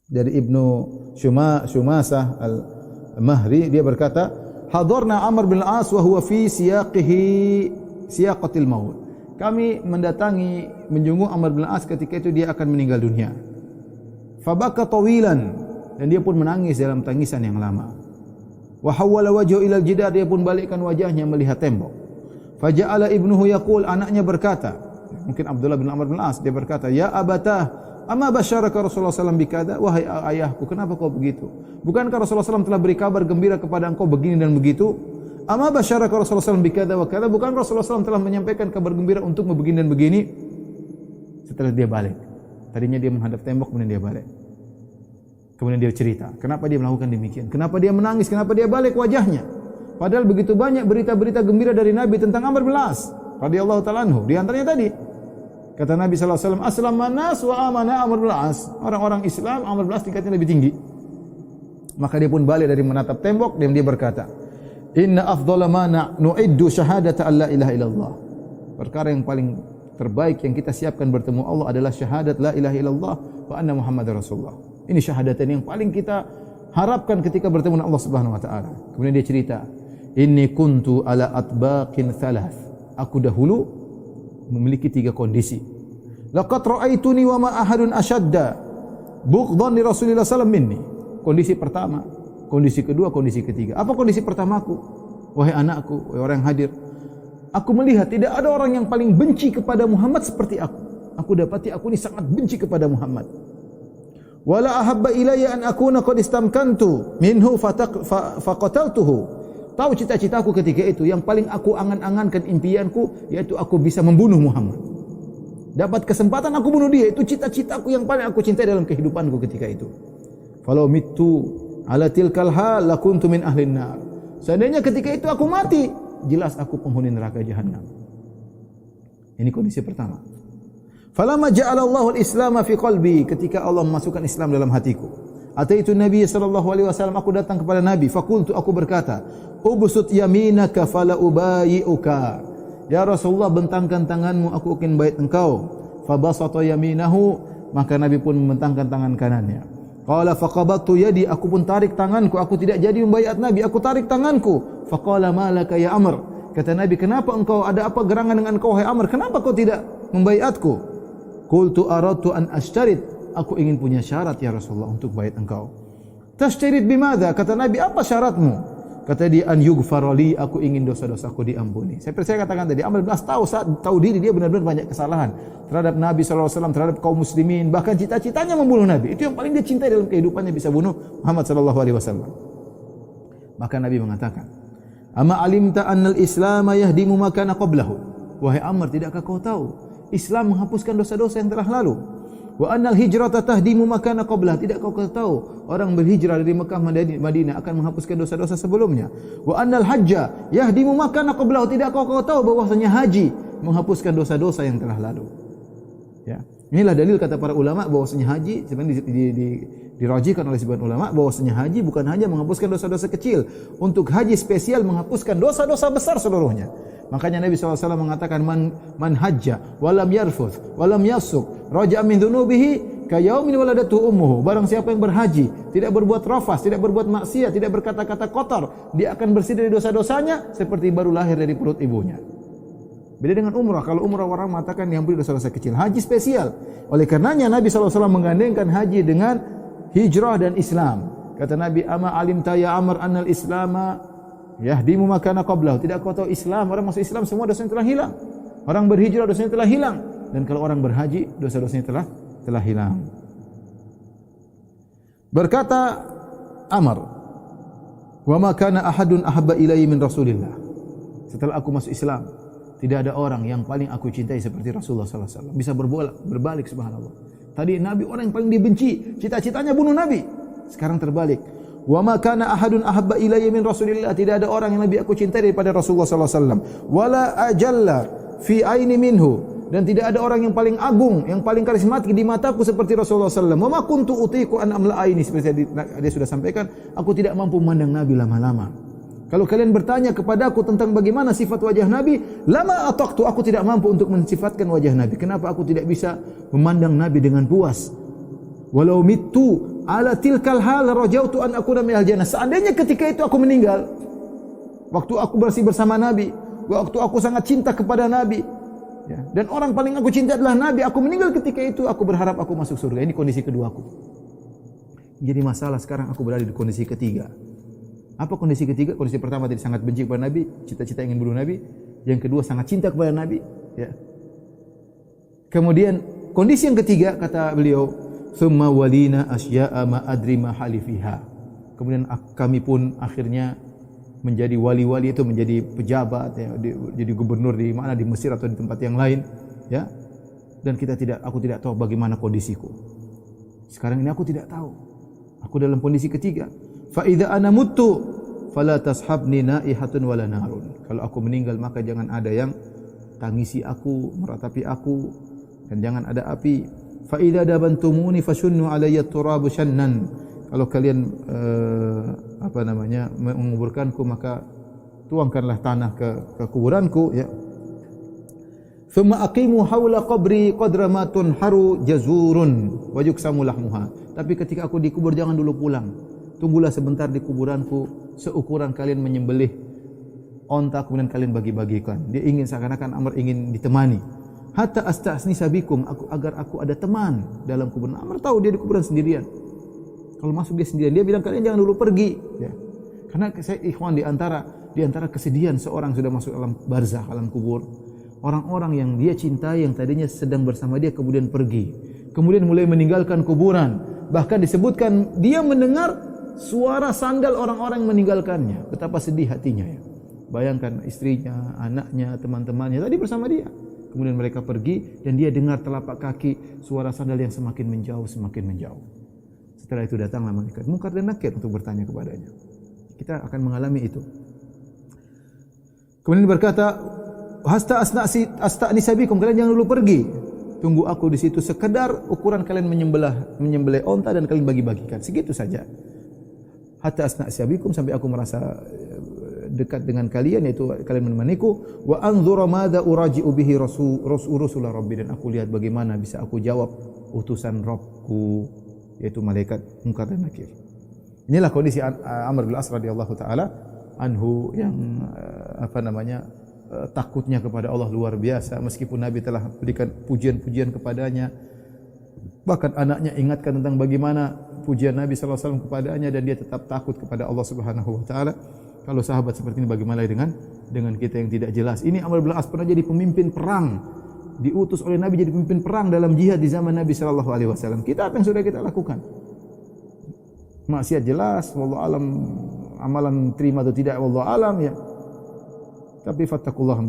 dari Ibnu Syumasah Al-Mahri, dia berkata, hadarna Amr bin Al-As wa huwa fi siyaqatil maut. Kami mendatangi menjenguk Amr bin Al-As ketika itu dia akan meninggal dunia. Fabaka tawilan, dan dia pun menangis dalam tangisan yang lama. Wa hawwala wajhahu ila al-jidar, dia pun balikkan wajahnya melihat tembok. Faja'ala ibnuhu yaqul, anaknya berkata, mungkin Abdullah bin Amr bin Al-As, dia berkata, ya abatah, amma basyaraka Rasulullah sallallahu alaihi wasallam bikada, wahai ayahku, kenapa kau begitu? Bukankah Rasulullah SAW telah beri kabar gembira kepada engkau begini dan begitu? Amma basyaraka Rasulullah SAW bikada wa kada, bukan Rasulullah SAW telah menyampaikan kabar gembira untuk begini dan begini? Setelah dia balik, tadinya dia menghadap tembok, kemudian dia balik. Kemudian dia cerita, kenapa dia melakukan demikian? Kenapa dia menangis? Kenapa dia balik wajahnya? Padahal begitu banyak berita-berita gembira dari Nabi tentang Amr bin Al-As radhiyallahu ta'ala anhu. Di antaranya tadi, kata Nabi sallallahu alaihi wasallam, aslaman nas wa amana Amr bin Al-As. Orang-orang Islam, Amr bin Al-As tingkatnya lebih tinggi. Maka dia pun balik dari menatap tembok dan dia berkata, inna afdhala ma nu'iddu syahadata an la ilaha illallah. Perkara yang paling terbaik yang kita siapkan bertemu Allah adalah syahadat la ilaha illallah wa anna Muhammadar Rasulullah. Ini syahadatan yang paling kita harapkan ketika bertemu dengan Allah Subhanahu wa taala. Kemudian dia cerita, inni kuntu ala atbaqin thalath. Aku dahulu memiliki 3 kondisi. Laqad ra'aituni wa ma ahadun ashadda bughdan li Rasulillah sallallahu minni. Kondisi pertama, kondisi kedua, kondisi ketiga. Apa kondisi pertamaku? Wahai anakku, wahai orang yang hadir, aku melihat tidak ada orang yang paling benci kepada Muhammad seperti aku. Aku dapati aku ini sangat benci kepada Muhammad. Wala ahabba ilayya an akuna qad istamkantu minhu faqataltuhu. Tahu cita-citaku ketika itu, yang paling aku angan-angankan, impianku, yaitu aku bisa membunuh Muhammad. Dapat kesempatan aku bunuh dia, itu cita-citaku yang paling aku cintai dalam kehidupanku ketika itu. Falau mittu ala tilkal hal lakuntu min ahlin nar. Seandainya ketika itu aku mati, jelas aku penghuni neraka jahanam. Ini kondisi pertama. Falamma ja'ala Allahu al-Islam fi qalbi, ketika Allah memasukkan Islam dalam hatiku. Ataitu Nabi sallallahu alaihi wasallam, aku datang kepada Nabi, faqultu, aku berkata, ubsut yaminaka fala ubayyuka. Ya Rasulullah, bentangkan tanganmu, aku akan bait engkau. Fabasata yaminahu, maka Nabi pun membentangkan tangan kanannya. Qala faqabattu yadi, aku pun tarik tanganku, aku tidak jadi membaiat Nabi, aku tarik tanganku. Faqala malaka ya Amr, kata Nabi, kenapa engkau, ada apa gerangan dengan engkau wahai Amr? Kenapa kau tidak membaiatku? Qultu aradtu an ashtarit, aku ingin punya syarat ya Rasulullah untuk baiat engkau. Tashtarit bimadza? Kata Nabi, apa syaratmu? Kata dia, an yughfara li, aku ingin dosa-dosaku diampuni. Saya katakan tadi, Amr bin As tahu diri dia benar-benar banyak kesalahan terhadap Nabi sallallahu alaihi wasallam, terhadap kaum muslimin, bahkan cita-citanya membunuh Nabi. Itu yang paling dia cintai dalam kehidupannya, bisa bunuh Muhammad sallallahu alaihi wasallam. Maka Nabi mengatakan, "Ama alimta annal Islam yahdimu ma kana qablahu?" Wahai Amr, tidakkah kau tahu Islam menghapuskan dosa-dosa yang telah lalu? Wa annal hijrata tahdimu ma kana qablah, tidak kau tahu orang berhijrah dari Mekah Madinah akan menghapuskan dosa-dosa sebelumnya? Wa annal hajja yahdimu ma kana qablah, tidak kau tahu bahwasanya haji menghapuskan dosa-dosa yang telah lalu? Ya, inilah dalil kata para ulama bahwasanya haji sebenarnya dirajikan oleh sebagian ulama bahwasanya haji bukan hanya menghapuskan dosa-dosa kecil, untuk haji spesial menghapuskan dosa-dosa besar seluruhnya. Makanya Nabi SAW mengatakan, man hajja walam yarfuth walam yasuk raja'a min dhunubihi ka yaumin waladatu ummuhu. Barang siapa yang berhaji, tidak berbuat rafas, tidak berbuat maksiat, tidak berkata-kata kotor, dia akan bersih dari dosa-dosanya seperti baru lahir dari perut ibunya. Beda dengan umrah. Kalau umrah orang mengatakan yang beri dosa-dosa kecil, haji spesial. Oleh karenanya Nabi SAW menggandengkan haji dengan hijrah dan Islam. Kata Nabi, ama alimta ya Amr annal islama yahdimu ma kana qablahu, tidak kau tahu Islam, orang masuk Islam semua dosanya telah hilang. Orang berhijrah dosanya telah hilang, dan kalau orang berhaji dosa-dosanya telah hilang. Berkata Amr, wa ma kana ahadun ahabba ilayya min Rasulillah. Setelah aku masuk Islam, tidak ada orang yang paling aku cintai seperti Rasulullah sallallahu alaihi wasallam. Bisa berbalik subhanallah. Tadi Nabi orang yang paling dibenci, cita-citanya bunuh Nabi. Sekarang terbalik. Wa ma kana ahadun ahabba ilayya min Rasulillah, tidak ada orang yang lebih aku cintai daripada Rasulullah sallallahu alaihi wasallam. Wala ajalla fi aini minhu, dan tidak ada orang yang paling agung, yang paling karismatik di mataku seperti Rasulullah sallallahu alaihi wasallam. Wa ma kuntu utiqu an amla aini, seperti dia sudah sampaikan, aku tidak mampu memandang Nabi lama-lama. Kalau kalian bertanya kepadaku tentang bagaimana sifat wajah Nabi, lama ataqtu, aku tidak mampu untuk mensifatkan wajah Nabi. Kenapa aku tidak bisa memandang Nabi dengan puas? Walau mittu ala tilkal hal rajautu an akuna minal jannah. Seandainya ketika itu aku meninggal, waktu aku masih bersama Nabi, waktu aku sangat cinta kepada Nabi, ya, dan orang paling aku cinta adalah Nabi, aku meninggal ketika itu, aku berharap aku masuk surga. Ini kondisi keduaku. Jadi masalah sekarang aku berada di kondisi ketiga. Apa kondisi ketiga? Kondisi pertama tadi sangat benci kepada Nabi, cita-cita ingin bunuh Nabi. Yang kedua sangat cinta kepada Nabi, ya. Kemudian kondisi yang ketiga kata beliau, "Tsumma walina asya'a ma adri ma halifiha." Kemudian kami pun akhirnya menjadi wali-wali, itu menjadi pejabat, ya, jadi gubernur di mana, di Mesir atau di tempat yang lain, ya. Dan aku tidak tahu bagaimana kondisiku. Sekarang ini aku tidak tahu. Aku dalam kondisi ketiga. Fa idza ana muttu fala tashabni naihatun wala narun. Kalau aku meninggal maka jangan ada yang tangisi aku, meratapi aku, dan jangan ada api. Fa idza dabantumuni fashunnu alayya turabu shannan. Kalau kalian menguburkanku, maka tuangkanlah tanah ke kuburanku, ya. Thumma aqimu haula qabri qadra ma tunharu jazurun wa yuksamu lahmuha. Tapi ketika aku dikubur jangan dulu pulang. Tunggulah sebentar di kuburanku seukuran kalian menyembelih onta, kemudian kalian bagi-bagikan. Dia ingin, seakan-akan Amr ingin ditemani. Hatta asta'snisa bikum, agar aku ada teman dalam kuburan. Amr tahu dia di kuburan sendirian. Kalau masuk dia sendirian, dia bilang kalian jangan dulu pergi, ya. Karena saya ikhwan di antara kesedihan seorang sudah masuk dalam barzakh, alam kubur. Orang-orang yang dia cintai, yang tadinya sedang bersama dia, kemudian pergi. Kemudian mulai meninggalkan kuburan. Bahkan disebutkan dia mendengar suara sandal orang-orang yang meninggalkannya. Betapa sedih hatinya, ya. Bayangkan istrinya, anaknya, teman-temannya tadi bersama dia. Kemudian mereka pergi dan dia dengar telapak kaki suara sandal yang semakin menjauh, semakin menjauh. Setelah itu datanglah malaikat Munkar dan Nakir untuk bertanya kepadanya. Kita akan mengalami itu. Kemudian berkata, "Hasta asta'nisa bikum, kalian jangan dulu pergi. Tunggu aku di situ, sekedar ukuran kalian menyembelih onta dan kalian bagi-bagikan. Segitu saja. Hatta asta'nisa bikum, sampai aku merasa dekat dengan kalian, yaitu kalian menemaniku. Wa anzura madza uraji'u bihi rasul rabbi, dan aku lihat bagaimana bisa aku jawab utusan Rabbku, yaitu malaikat Munkar dan Nakir." Inilah kondisi Amr bin As radhiyallahu taala anhu yang takutnya kepada Allah luar biasa, meskipun Nabi telah berikan pujian-pujian kepadanya. Bahkan anaknya ingatkan tentang bagaimana pujian Nabi sallallahu alaihi wasallam kepadanya, dan dia tetap takut kepada Allah Subhanahu wa taala. Kalau sahabat seperti ini, bagaimana dengan kita yang tidak jelas? Ini Amr bin As pernah jadi pemimpin perang, diutus oleh Nabi jadi pemimpin perang dalam jihad di zaman Nabi sallallahu alaihi wasallam. Kita apa yang sudah kita lakukan? Maksiat jelas, wallahu alam, amalan terima atau tidak, wallahu alam, ya. Tapi fattaqullaha